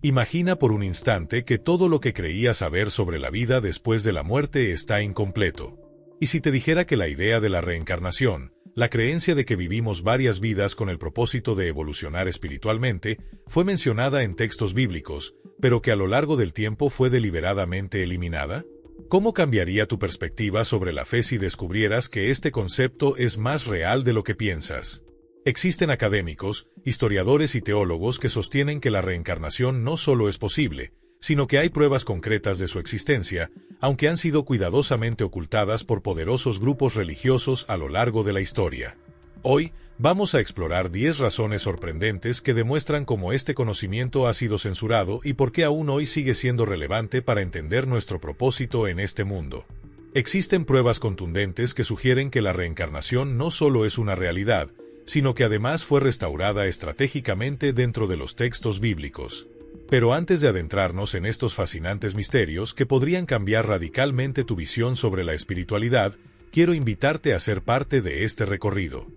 Imagina por un instante que todo lo que creías saber sobre la vida después de la muerte está incompleto. ¿Y si te dijera que la idea de la reencarnación, la creencia de que vivimos varias vidas con el propósito de evolucionar espiritualmente, fue mencionada en textos bíblicos, pero que a lo largo del tiempo fue deliberadamente eliminada? ¿Cómo cambiaría tu perspectiva sobre la fe si descubrieras que este concepto es más real de lo que piensas? Existen académicos, historiadores y teólogos que sostienen que la reencarnación no solo es posible, sino que hay pruebas concretas de su existencia, aunque han sido cuidadosamente ocultadas por poderosos grupos religiosos a lo largo de la historia. Hoy, vamos a explorar 10 razones sorprendentes que demuestran cómo este conocimiento ha sido censurado y por qué aún hoy sigue siendo relevante para entender nuestro propósito en este mundo. Existen pruebas contundentes que sugieren que la reencarnación no solo es una realidad, sino que además fue restaurada estratégicamente dentro de los textos bíblicos. Pero antes de adentrarnos en estos fascinantes misterios que podrían cambiar radicalmente tu visión sobre la espiritualidad, quiero invitarte a ser parte de este recorrido.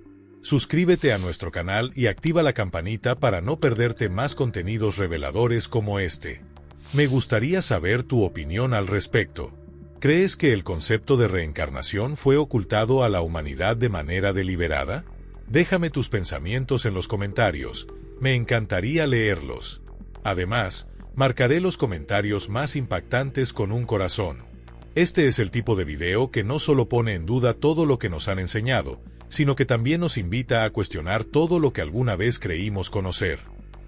Suscríbete a nuestro canal y activa la campanita para no perderte más contenidos reveladores como este. Me gustaría saber tu opinión al respecto. ¿Crees que el concepto de reencarnación fue ocultado a la humanidad de manera deliberada? Déjame tus pensamientos en los comentarios, me encantaría leerlos. Además, marcaré los comentarios más impactantes con un corazón. Este es el tipo de video que no solo pone en duda todo lo que nos han enseñado, sino que también nos invita a cuestionar todo lo que alguna vez creímos conocer.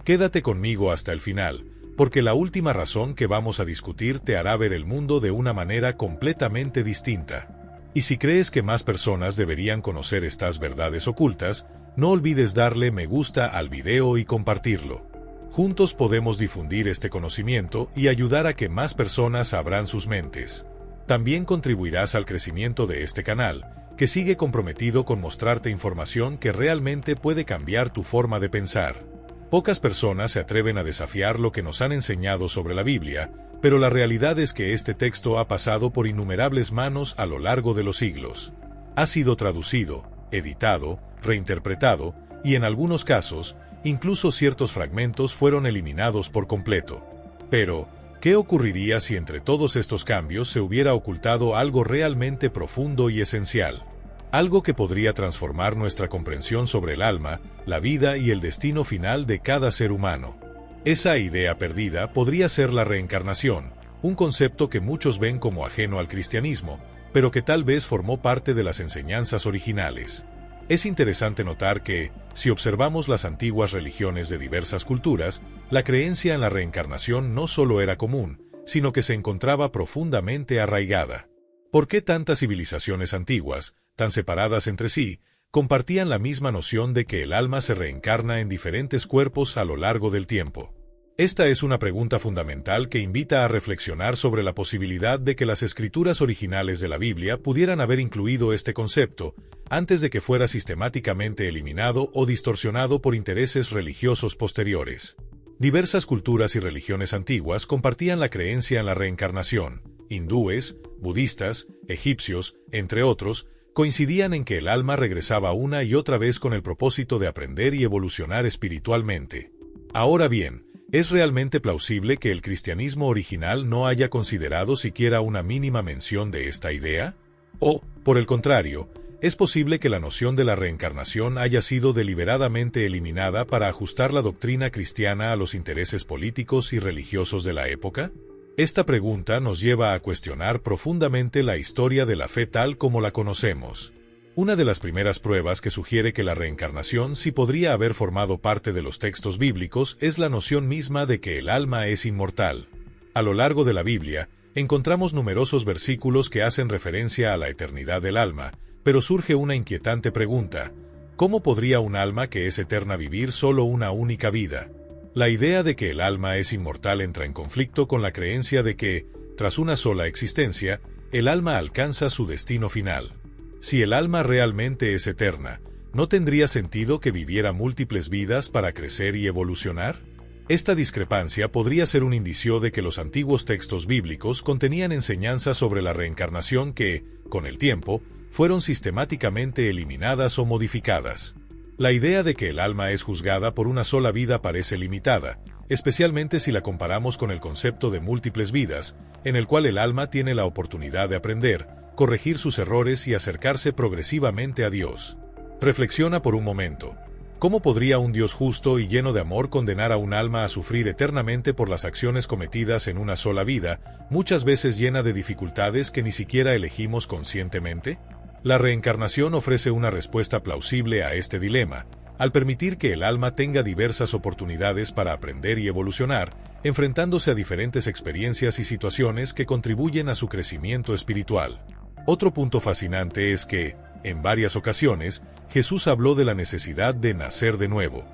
Quédate conmigo hasta el final, porque la última razón que vamos a discutir te hará ver el mundo de una manera completamente distinta. Y si crees que más personas deberían conocer estas verdades ocultas, no olvides darle me gusta al video y compartirlo. Juntos podemos difundir este conocimiento y ayudar a que más personas abran sus mentes. También contribuirás al crecimiento de este canal, que sigue comprometido con mostrarte información que realmente puede cambiar tu forma de pensar. Pocas personas se atreven a desafiar lo que nos han enseñado sobre la Biblia, pero la realidad es que este texto ha pasado por innumerables manos a lo largo de los siglos. Ha sido traducido, editado, reinterpretado, y en algunos casos, incluso ciertos fragmentos fueron eliminados por completo. Pero, ¿qué ocurriría si entre todos estos cambios se hubiera ocultado algo realmente profundo y esencial? Algo que podría transformar nuestra comprensión sobre el alma, la vida y el destino final de cada ser humano. Esa idea perdida podría ser la reencarnación, un concepto que muchos ven como ajeno al cristianismo, pero que tal vez formó parte de las enseñanzas originales. Es interesante notar que, si observamos las antiguas religiones de diversas culturas, la creencia en la reencarnación no solo era común, sino que se encontraba profundamente arraigada. ¿Por qué tantas civilizaciones antiguas, tan separadas entre sí, compartían la misma noción de que el alma se reencarna en diferentes cuerpos a lo largo del tiempo? Esta es una pregunta fundamental que invita a reflexionar sobre la posibilidad de que las escrituras originales de la Biblia pudieran haber incluido este concepto, antes de que fuera sistemáticamente eliminado o distorsionado por intereses religiosos posteriores. Diversas culturas y religiones antiguas compartían la creencia en la reencarnación. Hindúes, budistas, egipcios, entre otros, coincidían en que el alma regresaba una y otra vez con el propósito de aprender y evolucionar espiritualmente. Ahora bien, ¿es realmente plausible que el cristianismo original no haya considerado siquiera una mínima mención de esta idea? O, por el contrario, ¿es posible que la noción de la reencarnación haya sido deliberadamente eliminada para ajustar la doctrina cristiana a los intereses políticos y religiosos de la época? Esta pregunta nos lleva a cuestionar profundamente la historia de la fe tal como la conocemos. Una de las primeras pruebas que sugiere que la reencarnación sí podría haber formado parte de los textos bíblicos es la noción misma de que el alma es inmortal. A lo largo de la Biblia, encontramos numerosos versículos que hacen referencia a la eternidad del alma, pero surge una inquietante pregunta: ¿cómo podría un alma que es eterna vivir solo una única vida? La idea de que el alma es inmortal entra en conflicto con la creencia de que, tras una sola existencia, el alma alcanza su destino final. Si el alma realmente es eterna, ¿no tendría sentido que viviera múltiples vidas para crecer y evolucionar? Esta discrepancia podría ser un indicio de que los antiguos textos bíblicos contenían enseñanzas sobre la reencarnación que, con el tiempo, fueron sistemáticamente eliminadas o modificadas. La idea de que el alma es juzgada por una sola vida parece limitada, especialmente si la comparamos con el concepto de múltiples vidas, en el cual el alma tiene la oportunidad de aprender, corregir sus errores y acercarse progresivamente a Dios. Reflexiona por un momento. ¿Cómo podría un Dios justo y lleno de amor condenar a un alma a sufrir eternamente por las acciones cometidas en una sola vida, muchas veces llena de dificultades que ni siquiera elegimos conscientemente? La reencarnación ofrece una respuesta plausible a este dilema, al permitir que el alma tenga diversas oportunidades para aprender y evolucionar, enfrentándose a diferentes experiencias y situaciones que contribuyen a su crecimiento espiritual. Otro punto fascinante es que, en varias ocasiones, Jesús habló de la necesidad de nacer de nuevo.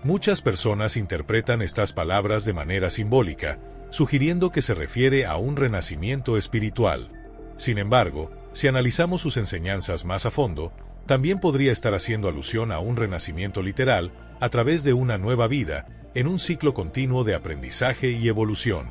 Muchas personas interpretan estas palabras de manera simbólica, sugiriendo que se refiere a un renacimiento espiritual. Sin embargo, si analizamos sus enseñanzas más a fondo, también podría estar haciendo alusión a un renacimiento literal, a través de una nueva vida, en un ciclo continuo de aprendizaje y evolución.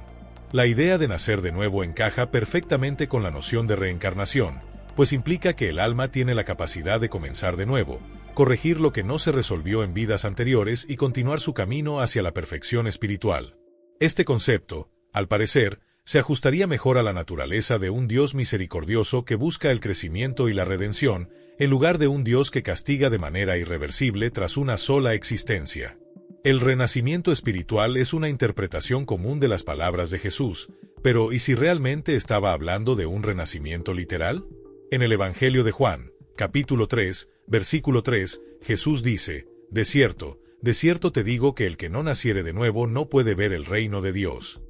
La idea de nacer de nuevo encaja perfectamente con la noción de reencarnación, pues implica que el alma tiene la capacidad de comenzar de nuevo, corregir lo que no se resolvió en vidas anteriores y continuar su camino hacia la perfección espiritual. Este concepto, al parecer, se ajustaría mejor a la naturaleza de un Dios misericordioso que busca el crecimiento y la redención, en lugar de un Dios que castiga de manera irreversible tras una sola existencia. El renacimiento espiritual es una interpretación común de las palabras de Jesús, pero ¿y si realmente estaba hablando de un renacimiento literal? En el Evangelio de Juan, capítulo 3, versículo 3, Jesús dice, de cierto te digo que el que no naciere de nuevo no puede ver el reino de Dios.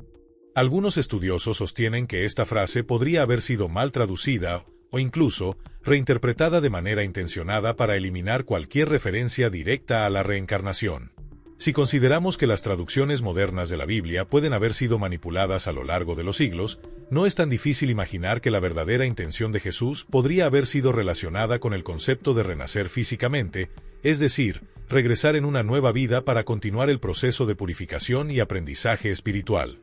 Algunos estudiosos sostienen que esta frase podría haber sido mal traducida o incluso reinterpretada de manera intencionada para eliminar cualquier referencia directa a la reencarnación. Si consideramos que las traducciones modernas de la Biblia pueden haber sido manipuladas a lo largo de los siglos, no es tan difícil imaginar que la verdadera intención de Jesús podría haber sido relacionada con el concepto de renacer físicamente, es decir, regresar en una nueva vida para continuar el proceso de purificación y aprendizaje espiritual.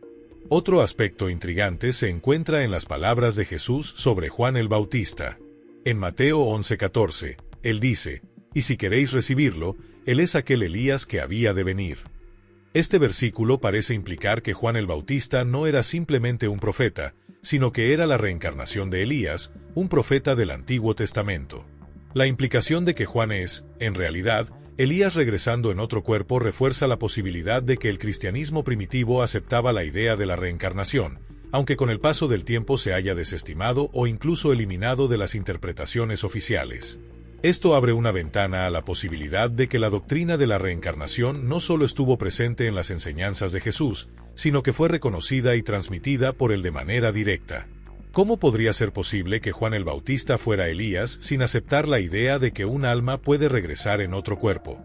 Otro aspecto intrigante se encuentra en las palabras de Jesús sobre Juan el Bautista. En Mateo 11:14, él dice, «Y si queréis recibirlo, él es aquel Elías que había de venir». Este versículo parece implicar que Juan el Bautista no era simplemente un profeta, sino que era la reencarnación de Elías, un profeta del Antiguo Testamento. La implicación de que Juan es, en realidad, Elías regresando en otro cuerpo refuerza la posibilidad de que el cristianismo primitivo aceptaba la idea de la reencarnación, aunque con el paso del tiempo se haya desestimado o incluso eliminado de las interpretaciones oficiales. Esto abre una ventana a la posibilidad de que la doctrina de la reencarnación no solo estuvo presente en las enseñanzas de Jesús, sino que fue reconocida y transmitida por él de manera directa. ¿Cómo podría ser posible que Juan el Bautista fuera Elías sin aceptar la idea de que un alma puede regresar en otro cuerpo?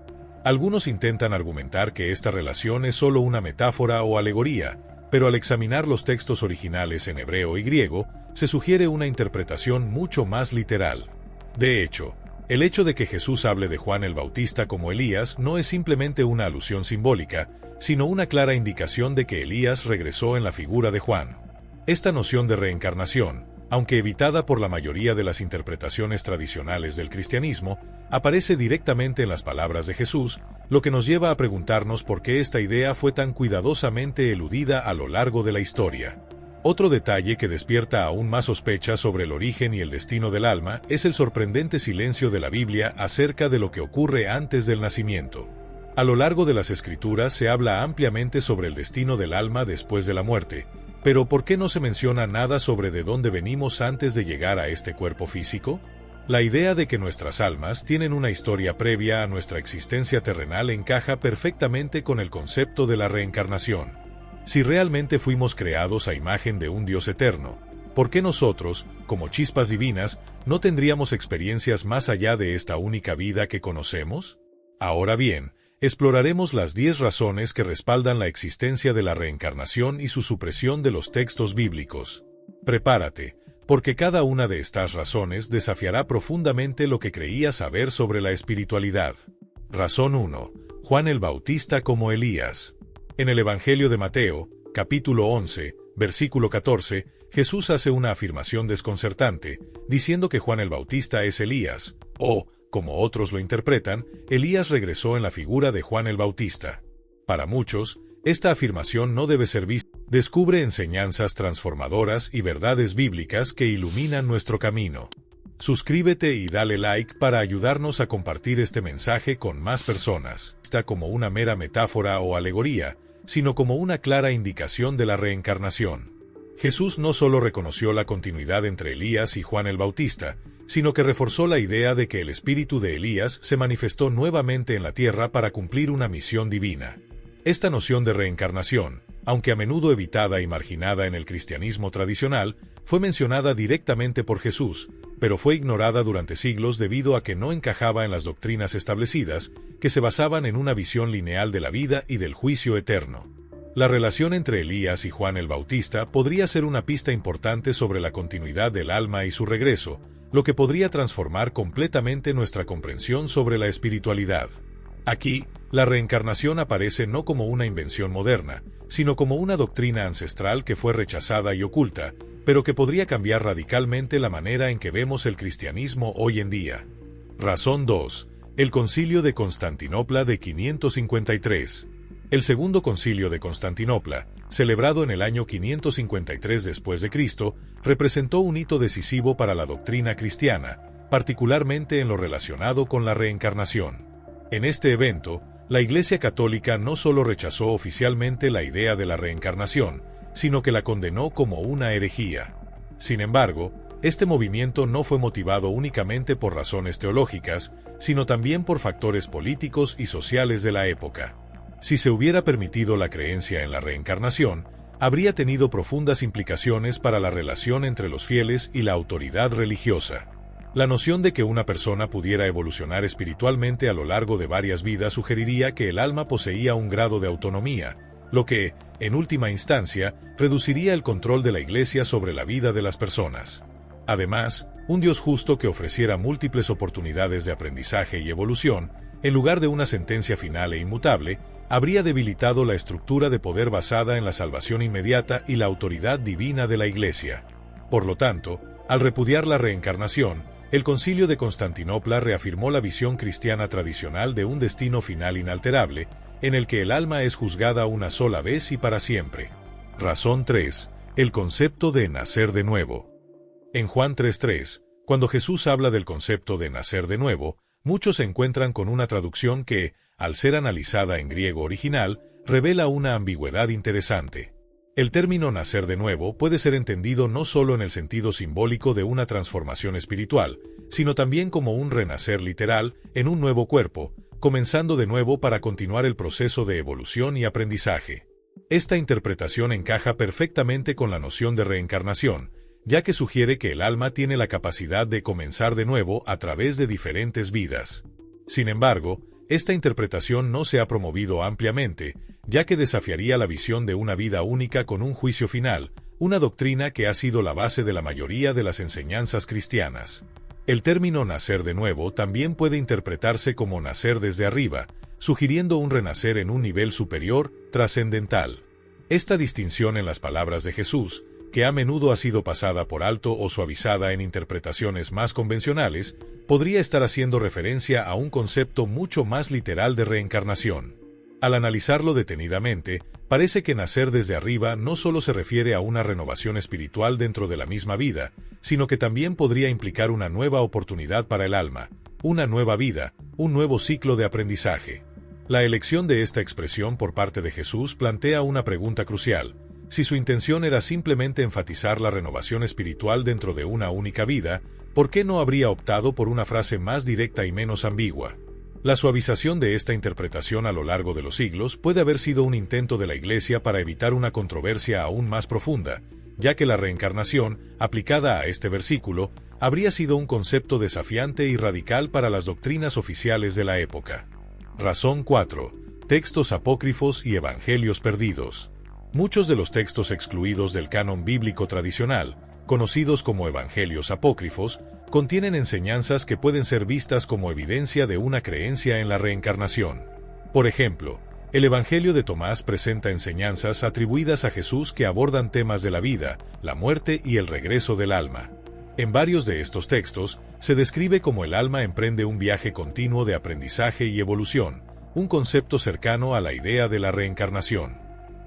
Algunos intentan argumentar que esta relación es solo una metáfora o alegoría, pero al examinar los textos originales en hebreo y griego, se sugiere una interpretación mucho más literal. De hecho, el hecho de que Jesús hable de Juan el Bautista como Elías no es simplemente una alusión simbólica, sino una clara indicación de que Elías regresó en la figura de Juan. Esta noción de reencarnación, aunque evitada por la mayoría de las interpretaciones tradicionales del cristianismo, aparece directamente en las palabras de Jesús, lo que nos lleva a preguntarnos por qué esta idea fue tan cuidadosamente eludida a lo largo de la historia. Otro detalle que despierta aún más sospecha sobre el origen y el destino del alma es el sorprendente silencio de la Biblia acerca de lo que ocurre antes del nacimiento. A lo largo de las Escrituras se habla ampliamente sobre el destino del alma después de la muerte, pero ¿por qué no se menciona nada sobre de dónde venimos antes de llegar a este cuerpo físico? La idea de que nuestras almas tienen una historia previa a nuestra existencia terrenal encaja perfectamente con el concepto de la reencarnación. Si realmente fuimos creados a imagen de un Dios eterno, ¿por qué nosotros, como chispas divinas, no tendríamos experiencias más allá de esta única vida que conocemos? Ahora bien, exploraremos las 10 razones que respaldan la existencia de la reencarnación y su supresión de los textos bíblicos. Prepárate, porque cada una de estas razones desafiará profundamente lo que creías saber sobre la espiritualidad. Razón 1. Juan el Bautista como Elías. En el Evangelio de Mateo, capítulo 11, versículo 14, Jesús hace una afirmación desconcertante, diciendo que Juan el Bautista es Elías, o, como otros lo interpretan, Elías regresó en la figura de Juan el Bautista. Para muchos, esta afirmación no debe ser vista. Descubre enseñanzas transformadoras y verdades bíblicas que iluminan nuestro camino. Suscríbete y dale like para ayudarnos a compartir este mensaje con más personas. Está como una mera metáfora o alegoría, sino como una clara indicación de la reencarnación. Jesús no solo reconoció la continuidad entre Elías y Juan el Bautista, sino que reforzó la idea de que el espíritu de Elías se manifestó nuevamente en la tierra para cumplir una misión divina. Esta noción de reencarnación, aunque a menudo evitada y marginada en el cristianismo tradicional, fue mencionada directamente por Jesús, pero fue ignorada durante siglos debido a que no encajaba en las doctrinas establecidas, que se basaban en una visión lineal de la vida y del juicio eterno. La relación entre Elías y Juan el Bautista podría ser una pista importante sobre la continuidad del alma y su regreso, lo que podría transformar completamente nuestra comprensión sobre la espiritualidad. Aquí, la reencarnación aparece no como una invención moderna, sino como una doctrina ancestral que fue rechazada y oculta, pero que podría cambiar radicalmente la manera en que vemos el cristianismo hoy en día. Razón 2. El Concilio de Constantinopla de 553. El Segundo Concilio de Constantinopla, celebrado en el año 553 después de Cristo, representó un hito decisivo para la doctrina cristiana, particularmente en lo relacionado con la reencarnación. En este evento, la Iglesia Católica no solo rechazó oficialmente la idea de la reencarnación, sino que la condenó como una herejía. Sin embargo, este movimiento no fue motivado únicamente por razones teológicas, sino también por factores políticos y sociales de la época. Si se hubiera permitido la creencia en la reencarnación, habría tenido profundas implicaciones para la relación entre los fieles y la autoridad religiosa. La noción de que una persona pudiera evolucionar espiritualmente a lo largo de varias vidas sugeriría que el alma poseía un grado de autonomía, lo que, en última instancia, reduciría el control de la Iglesia sobre la vida de las personas. Además, un Dios justo que ofreciera múltiples oportunidades de aprendizaje y evolución, en lugar de una sentencia final e inmutable, habría debilitado la estructura de poder basada en la salvación inmediata y la autoridad divina de la Iglesia. Por lo tanto, al repudiar la reencarnación, el Concilio de Constantinopla reafirmó la visión cristiana tradicional de un destino final inalterable, en el que el alma es juzgada una sola vez y para siempre. Razón 3. El concepto de nacer de nuevo. En Juan 3:3, cuando Jesús habla del concepto de nacer de nuevo, muchos se encuentran con una traducción que, al ser analizada en griego original, revela una ambigüedad interesante. El término nacer de nuevo puede ser entendido no solo en el sentido simbólico de una transformación espiritual, sino también como un renacer literal en un nuevo cuerpo, comenzando de nuevo para continuar el proceso de evolución y aprendizaje. Esta interpretación encaja perfectamente con la noción de reencarnación, ya que sugiere que el alma tiene la capacidad de comenzar de nuevo a través de diferentes vidas. Sin embargo, esta interpretación no se ha promovido ampliamente, ya que desafiaría la visión de una vida única con un juicio final, una doctrina que ha sido la base de la mayoría de las enseñanzas cristianas. El término nacer de nuevo también puede interpretarse como nacer desde arriba, sugiriendo un renacer en un nivel superior, trascendental. Esta distinción en las palabras de Jesús, que a menudo ha sido pasada por alto o suavizada en interpretaciones más convencionales, podría estar haciendo referencia a un concepto mucho más literal de reencarnación. Al analizarlo detenidamente, parece que nacer desde arriba no solo se refiere a una renovación espiritual dentro de la misma vida, sino que también podría implicar una nueva oportunidad para el alma, una nueva vida, un nuevo ciclo de aprendizaje. La elección de esta expresión por parte de Jesús plantea una pregunta crucial. Si su intención era simplemente enfatizar la renovación espiritual dentro de una única vida, ¿por qué no habría optado por una frase más directa y menos ambigua? La suavización de esta interpretación a lo largo de los siglos puede haber sido un intento de la Iglesia para evitar una controversia aún más profunda, ya que la reencarnación, aplicada a este versículo, habría sido un concepto desafiante y radical para las doctrinas oficiales de la época. Razón 4. Textos apócrifos y evangelios perdidos. Muchos de los textos excluidos del canon bíblico tradicional, conocidos como evangelios apócrifos, contienen enseñanzas que pueden ser vistas como evidencia de una creencia en la reencarnación. Por ejemplo, el Evangelio de Tomás presenta enseñanzas atribuidas a Jesús que abordan temas de la vida, la muerte y el regreso del alma. En varios de estos textos, se describe cómo el alma emprende un viaje continuo de aprendizaje y evolución, un concepto cercano a la idea de la reencarnación.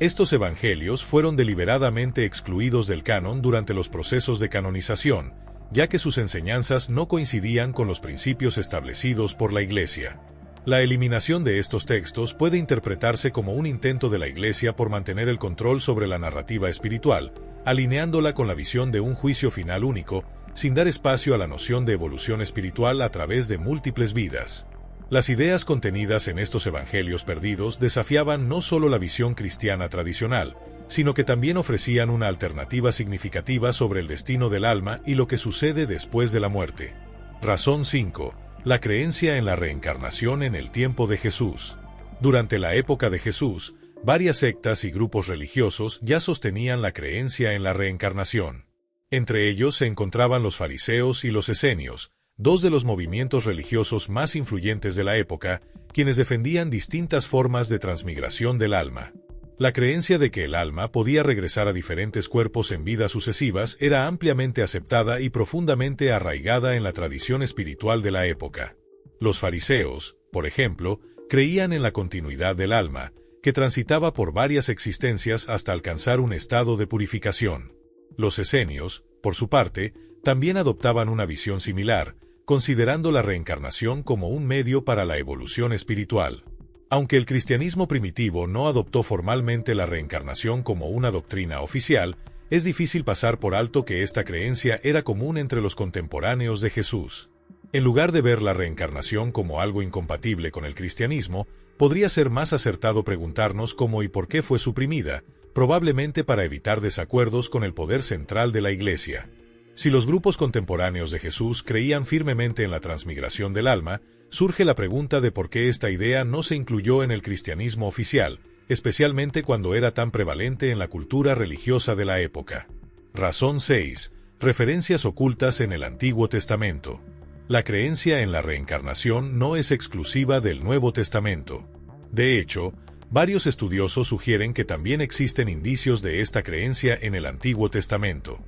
Estos evangelios fueron deliberadamente excluidos del canon durante los procesos de canonización, ya que sus enseñanzas no coincidían con los principios establecidos por la Iglesia. La eliminación de estos textos puede interpretarse como un intento de la Iglesia por mantener el control sobre la narrativa espiritual, alineándola con la visión de un juicio final único, sin dar espacio a la noción de evolución espiritual a través de múltiples vidas. Las ideas contenidas en estos evangelios perdidos desafiaban no solo la visión cristiana tradicional, sino que también ofrecían una alternativa significativa sobre el destino del alma y lo que sucede después de la muerte. Razón 5. La creencia en la reencarnación en el tiempo de Jesús. Durante la época de Jesús, varias sectas y grupos religiosos ya sostenían la creencia en la reencarnación. Entre ellos se encontraban los fariseos y los esenios, dos de los movimientos religiosos más influyentes de la época, quienes defendían distintas formas de transmigración del alma. La creencia de que el alma podía regresar a diferentes cuerpos en vidas sucesivas era ampliamente aceptada y profundamente arraigada en la tradición espiritual de la época. Los fariseos, por ejemplo, creían en la continuidad del alma, que transitaba por varias existencias hasta alcanzar un estado de purificación. Los esenios, por su parte, también adoptaban una visión similar, considerando la reencarnación como un medio para la evolución espiritual. Aunque el cristianismo primitivo no adoptó formalmente la reencarnación como una doctrina oficial, es difícil pasar por alto que esta creencia era común entre los contemporáneos de Jesús. En lugar de ver la reencarnación como algo incompatible con el cristianismo, podría ser más acertado preguntarnos cómo y por qué fue suprimida, probablemente para evitar desacuerdos con el poder central de la Iglesia. Si los grupos contemporáneos de Jesús creían firmemente en la transmigración del alma, surge la pregunta de por qué esta idea no se incluyó en el cristianismo oficial, especialmente cuando era tan prevalente en la cultura religiosa de la época. Razón 6. Referencias ocultas en el Antiguo Testamento. La creencia en la reencarnación no es exclusiva del Nuevo Testamento. De hecho, varios estudiosos sugieren que también existen indicios de esta creencia en el Antiguo Testamento.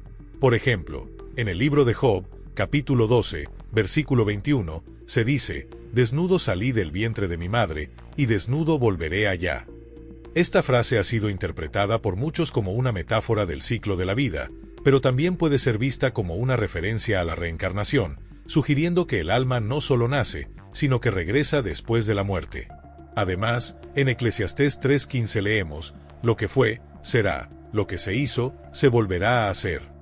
Por ejemplo, en el libro de Job, capítulo 12, versículo 21, se dice: «Desnudo salí del vientre de mi madre, y desnudo volveré allá». Esta frase ha sido interpretada por muchos como una metáfora del ciclo de la vida, pero también puede ser vista como una referencia a la reencarnación, sugiriendo que el alma no solo nace, sino que regresa después de la muerte. Además, en Eclesiastés 3:15 leemos: «Lo que fue, será; lo que se hizo, se volverá a hacer».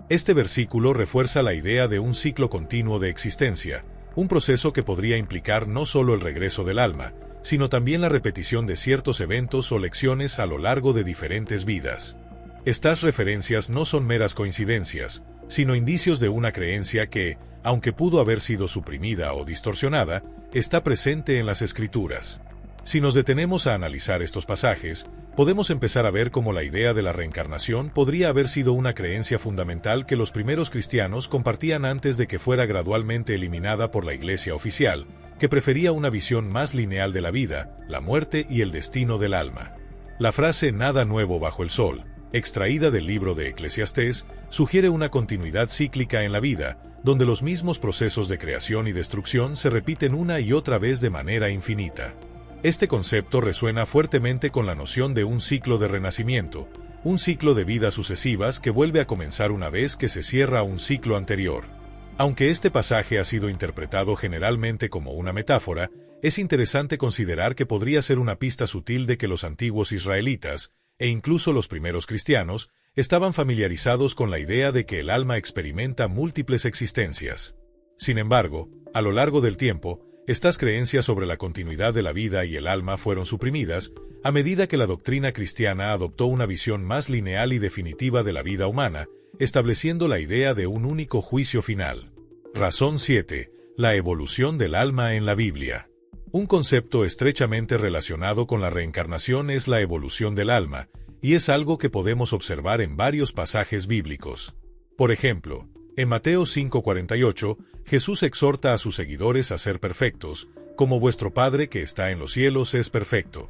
Este versículo refuerza la idea de un ciclo continuo de existencia, un proceso que podría implicar no solo el regreso del alma, sino también la repetición de ciertos eventos o lecciones a lo largo de diferentes vidas. Estas referencias no son meras coincidencias, sino indicios de una creencia que, aunque pudo haber sido suprimida o distorsionada, está presente en las Escrituras. Si nos detenemos a analizar estos pasajes, podemos empezar a ver cómo la idea de la reencarnación podría haber sido una creencia fundamental que los primeros cristianos compartían antes de que fuera gradualmente eliminada por la Iglesia oficial, que prefería una visión más lineal de la vida, la muerte y el destino del alma. La frase «nada nuevo bajo el sol», extraída del libro de Eclesiastés, sugiere una continuidad cíclica en la vida, donde los mismos procesos de creación y destrucción se repiten una y otra vez de manera infinita. Este concepto resuena fuertemente con la noción de un ciclo de renacimiento, un ciclo de vidas sucesivas que vuelve a comenzar una vez que se cierra un ciclo anterior. Aunque este pasaje ha sido interpretado generalmente como una metáfora, es interesante considerar que podría ser una pista sutil de que los antiguos israelitas, e incluso los primeros cristianos, estaban familiarizados con la idea de que el alma experimenta múltiples existencias. Sin embargo, a lo largo del tiempo, estas creencias sobre la continuidad de la vida y el alma fueron suprimidas, a medida que la doctrina cristiana adoptó una visión más lineal y definitiva de la vida humana, estableciendo la idea de un único juicio final. Razón 7. La evolución del alma en la Biblia. Un concepto estrechamente relacionado con la reencarnación es la evolución del alma, y es algo que podemos observar en varios pasajes bíblicos. Por ejemplo, en Mateo 5:48, Jesús exhorta a sus seguidores a ser perfectos, como vuestro Padre que está en los cielos es perfecto.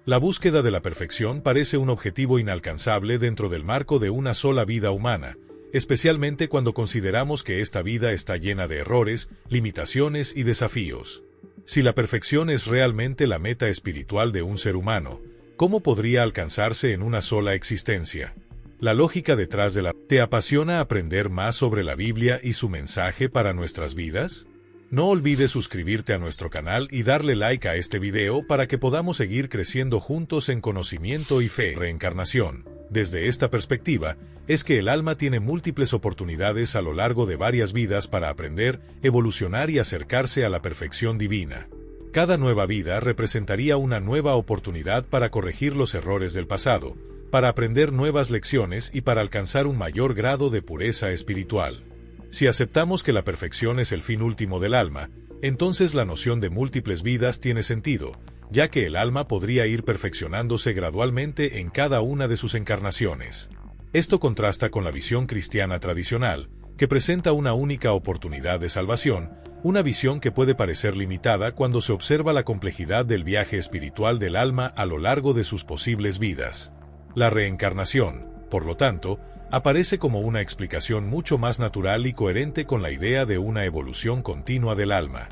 La búsqueda de la perfección parece un objetivo inalcanzable dentro del marco de una sola vida humana, especialmente cuando consideramos que esta vida está llena de errores, limitaciones y desafíos. Si la perfección es realmente la meta espiritual de un ser humano, ¿Cómo podría alcanzarse en una sola existencia? La lógica detrás de la... ¿Te apasiona aprender más sobre la Biblia y su mensaje para nuestras vidas? No olvides suscribirte a nuestro canal y darle like a este video para que podamos seguir creciendo juntos en conocimiento y fe. Reencarnación. Desde esta perspectiva, es que el alma tiene múltiples oportunidades a lo largo de varias vidas para aprender, evolucionar y acercarse a la perfección divina. Cada nueva vida representaría una nueva oportunidad para corregir los errores del pasado, para aprender nuevas lecciones y para alcanzar un mayor grado de pureza espiritual. Si aceptamos que la perfección es el fin último del alma, entonces la noción de múltiples vidas tiene sentido, ya que el alma podría ir perfeccionándose gradualmente en cada una de sus encarnaciones. Esto contrasta con la visión cristiana tradicional, que presenta una única oportunidad de salvación, una visión que puede parecer limitada cuando se observa la complejidad del viaje espiritual del alma a lo largo de sus posibles vidas. La reencarnación, por lo tanto, aparece como una explicación mucho más natural y coherente con la idea de una evolución continua del alma.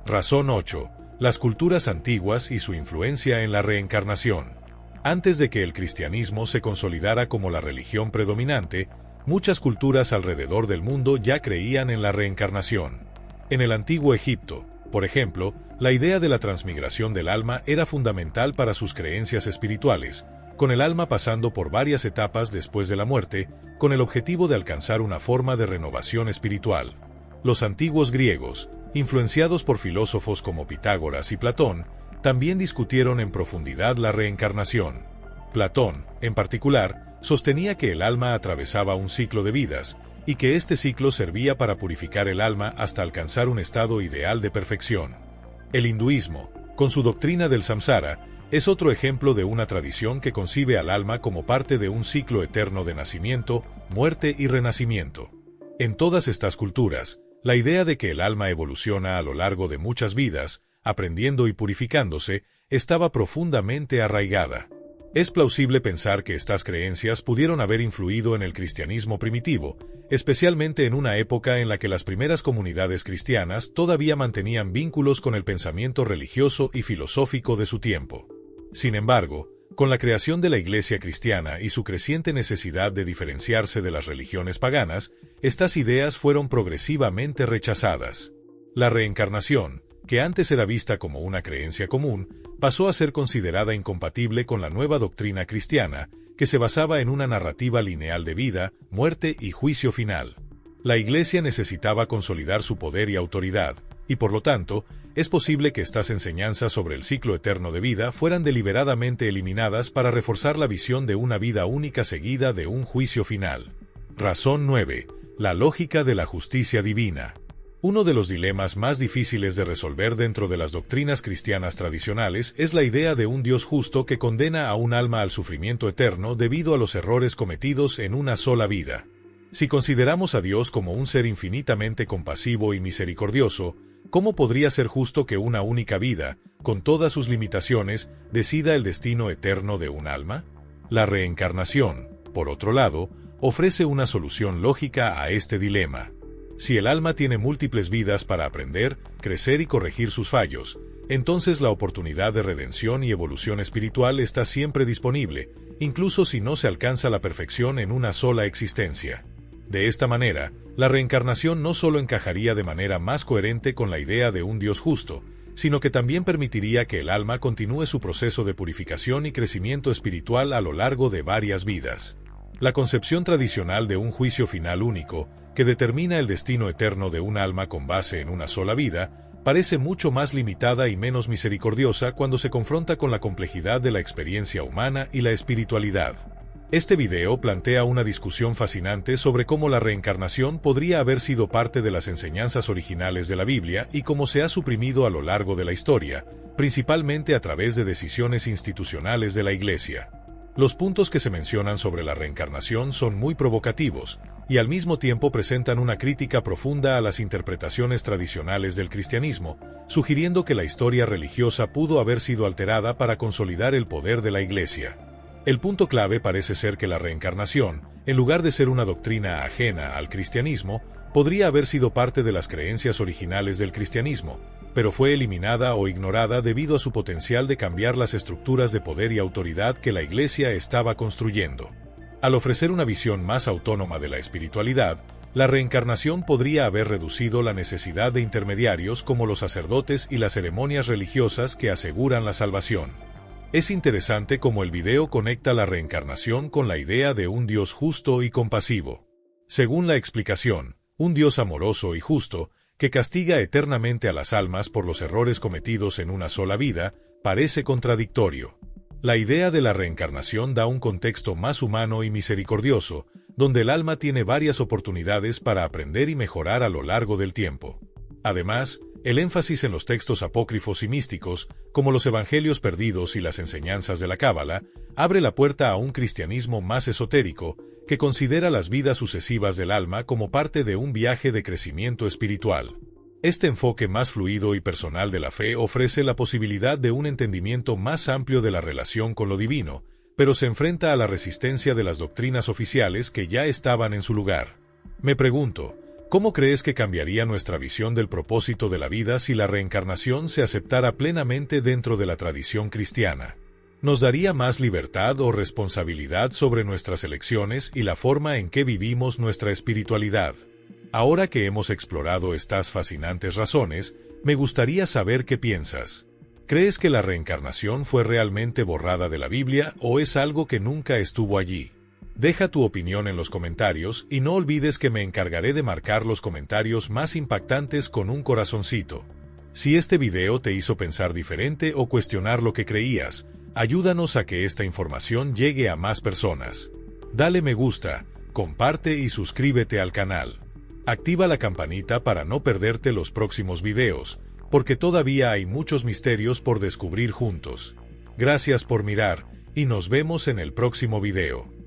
Razón 8. Las culturas antiguas y su influencia en la reencarnación. Antes de que el cristianismo se consolidara como la religión predominante, muchas culturas alrededor del mundo ya creían en la reencarnación. En el antiguo Egipto, por ejemplo, la idea de la transmigración del alma era fundamental para sus creencias espirituales, con el alma pasando por varias etapas después de la muerte, con el objetivo de alcanzar una forma de renovación espiritual. Los antiguos griegos, influenciados por filósofos como Pitágoras y Platón, también discutieron en profundidad la reencarnación. Platón, en particular, sostenía que el alma atravesaba un ciclo de vidas, y que este ciclo servía para purificar el alma hasta alcanzar un estado ideal de perfección. El hinduismo, con su doctrina del samsara, es otro ejemplo de una tradición que concibe al alma como parte de un ciclo eterno de nacimiento, muerte y renacimiento. En todas estas culturas, la idea de que el alma evoluciona a lo largo de muchas vidas, aprendiendo y purificándose, estaba profundamente arraigada. Es plausible pensar que estas creencias pudieron haber influido en el cristianismo primitivo, especialmente en una época en la que las primeras comunidades cristianas todavía mantenían vínculos con el pensamiento religioso y filosófico de su tiempo. Sin embargo, con la creación de la Iglesia cristiana y su creciente necesidad de diferenciarse de las religiones paganas, estas ideas fueron progresivamente rechazadas. La reencarnación, que antes era vista como una creencia común, pasó a ser considerada incompatible con la nueva doctrina cristiana, que se basaba en una narrativa lineal de vida, muerte y juicio final. La Iglesia necesitaba consolidar su poder y autoridad, y por lo tanto, es posible que estas enseñanzas sobre el ciclo eterno de vida fueran deliberadamente eliminadas para reforzar la visión de una vida única seguida de un juicio final. Razón 9. La lógica de la justicia divina. Uno de los dilemas más difíciles de resolver dentro de las doctrinas cristianas tradicionales es la idea de un Dios justo que condena a un alma al sufrimiento eterno debido a los errores cometidos en una sola vida. Si consideramos a Dios como un ser infinitamente compasivo y misericordioso, ¿cómo podría ser justo que una única vida, con todas sus limitaciones, decida el destino eterno de un alma? La reencarnación, por otro lado, ofrece una solución lógica a este dilema. Si el alma tiene múltiples vidas para aprender, crecer y corregir sus fallos, entonces la oportunidad de redención y evolución espiritual está siempre disponible, incluso si no se alcanza la perfección en una sola existencia. De esta manera, la reencarnación no solo encajaría de manera más coherente con la idea de un Dios justo, sino que también permitiría que el alma continúe su proceso de purificación y crecimiento espiritual a lo largo de varias vidas. La concepción tradicional de un juicio final único, que determina el destino eterno de un alma con base en una sola vida, parece mucho más limitada y menos misericordiosa cuando se confronta con la complejidad de la experiencia humana y la espiritualidad. Este video plantea una discusión fascinante sobre cómo la reencarnación podría haber sido parte de las enseñanzas originales de la Biblia y cómo se ha suprimido a lo largo de la historia, principalmente a través de decisiones institucionales de la Iglesia. Los puntos que se mencionan sobre la reencarnación son muy provocativos, y al mismo tiempo presentan una crítica profunda a las interpretaciones tradicionales del cristianismo, sugiriendo que la historia religiosa pudo haber sido alterada para consolidar el poder de la Iglesia. El punto clave parece ser que la reencarnación, en lugar de ser una doctrina ajena al cristianismo, podría haber sido parte de las creencias originales del cristianismo, pero fue eliminada o ignorada debido a su potencial de cambiar las estructuras de poder y autoridad que la Iglesia estaba construyendo. Al ofrecer una visión más autónoma de la espiritualidad, la reencarnación podría haber reducido la necesidad de intermediarios como los sacerdotes y las ceremonias religiosas que aseguran la salvación. Es interesante cómo el video conecta la reencarnación con la idea de un Dios justo y compasivo. Según la explicación, un Dios amoroso y justo, que castiga eternamente a las almas por los errores cometidos en una sola vida, parece contradictorio. La idea de la reencarnación da un contexto más humano y misericordioso, donde el alma tiene varias oportunidades para aprender y mejorar a lo largo del tiempo. Además, el énfasis en los textos apócrifos y místicos, como los Evangelios perdidos y las enseñanzas de la Cábala, abre la puerta a un cristianismo más esotérico, que considera las vidas sucesivas del alma como parte de un viaje de crecimiento espiritual. Este enfoque más fluido y personal de la fe ofrece la posibilidad de un entendimiento más amplio de la relación con lo divino, pero se enfrenta a la resistencia de las doctrinas oficiales que ya estaban en su lugar. Me pregunto, ¿cómo crees que cambiaría nuestra visión del propósito de la vida si la reencarnación se aceptara plenamente dentro de la tradición cristiana? ¿Nos daría más libertad o responsabilidad sobre nuestras elecciones y la forma en que vivimos nuestra espiritualidad? Ahora que hemos explorado estas fascinantes razones, me gustaría saber qué piensas. ¿Crees que la reencarnación fue realmente borrada de la Biblia o es algo que nunca estuvo allí? Deja tu opinión en los comentarios y no olvides que me encargaré de marcar los comentarios más impactantes con un corazoncito. Si este video te hizo pensar diferente o cuestionar lo que creías, ayúdanos a que esta información llegue a más personas. Dale me gusta, comparte y suscríbete al canal. Activa la campanita para no perderte los próximos videos, porque todavía hay muchos misterios por descubrir juntos. Gracias por mirar, y nos vemos en el próximo video.